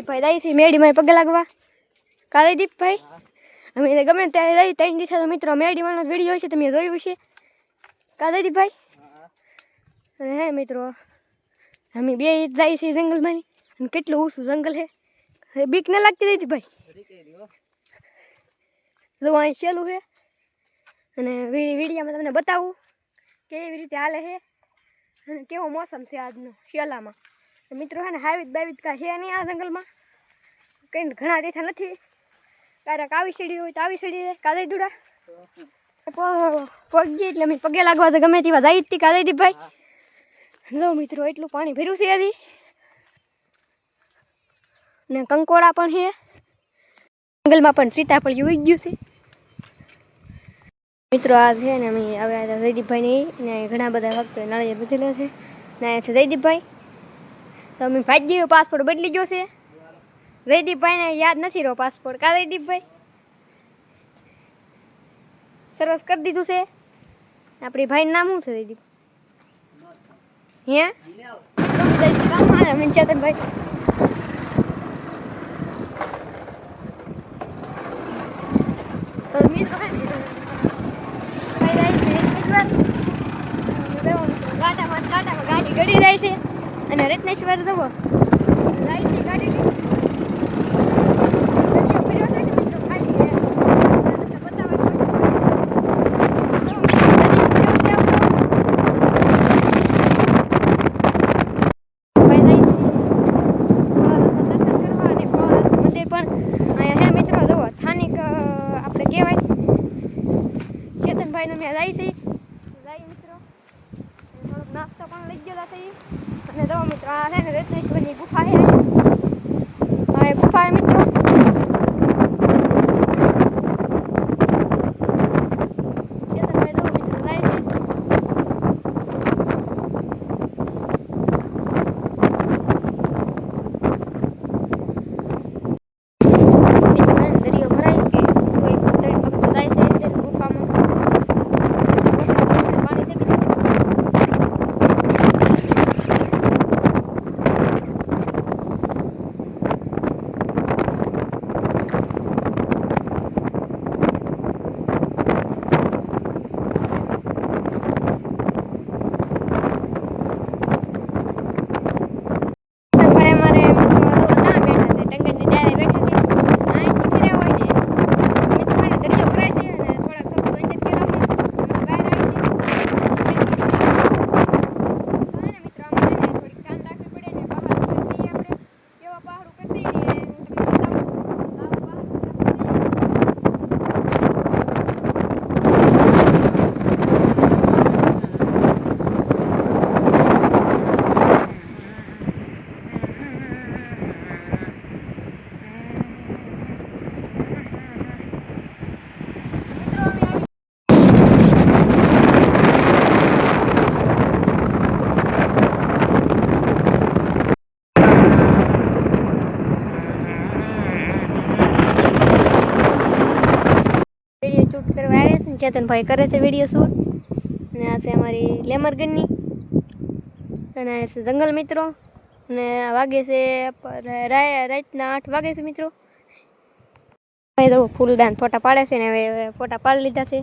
જયદીપભાઈ જાય છે મેડીમાં પગે લાગવા. કા જયદીપભાઈ અમે ગમે ત્યારે રહી 3 દિવસ તો મિત્રો મેડીમાંનો વિડીયો છે તમે જોયું છે. કા જયદીપભાઈ અને હે મિત્રો અમે બે જાય છે જંગલમાં અને કેટલું ઊંચું જંગલ છે. બીક ના લાગતી જયદીપભાઈ? જો અહીં છેલું છે અને વિડીયામાં તમને બતાવું કેવી રીતે હાલે છે અને કેવો મોસમ છે આજનો શિયાળામાં. મિત્રો છે ને હાવીત બાવીત કાંઈ છે નહીં આ જંગલમાં, કંઈ ઘણા દેખા નથી. ક્યારેક આવી સીડી હોય તો આવી સીડી કાલે દુડા પગી એટલે અમે પગે લાગવા તો ગમે તેવા જાય જ કાલે દીપભાઈ. જો મિત્રો એટલું પાણી ભર્યું છે હજી ને કંકોડા પણ છે જંગલમાં, પણ સીતાફળ ઉગી ગયું છે. મિત્રો આ છે ને અમે આવ્યા જયદીપભાઈ ને ઘણા બધા વખતો નાળિયેર બધેલો છે ને છે જયદીપભાઈ. તો અમે ભાઈ ગયો પાસપોર્ટ બદલી ગયો છે. જયદીપભાઈને યાદ નથી રહ્યો પાસપોર્ટ. કા જયદીપભાઈ સરસ કરી દીધું છે. આપણી ભાઈનું નામ શું છે જયદીપ? હે ચેતનભાઈ તો મિત્રો ગાટામાં ગાડી ગળી જાય છે અને રત્નેશ્વર જવો જાય છે ગાડી લઈ જાય છે. જાય મિત્રો થોડોક નાસ્તો પણ લઈ ગયેલા છે અને જો મિત્રો આ છે ને રત્નેશ્વરની ગુફા છે. આ ગુફા મિત્રો ચેતનભાઈ કરે છે વિડીયો શૂટ અને આ છે અમારી લેમરગનની અને આ છે જંગલ મિત્રો અને વાગે છે રાતના 8 વાગે છે મિત્રો. ભાઈ તો ફૂલદાન ફોટા પાડે છે ને હવે ફોટા પાડી લીધા છે.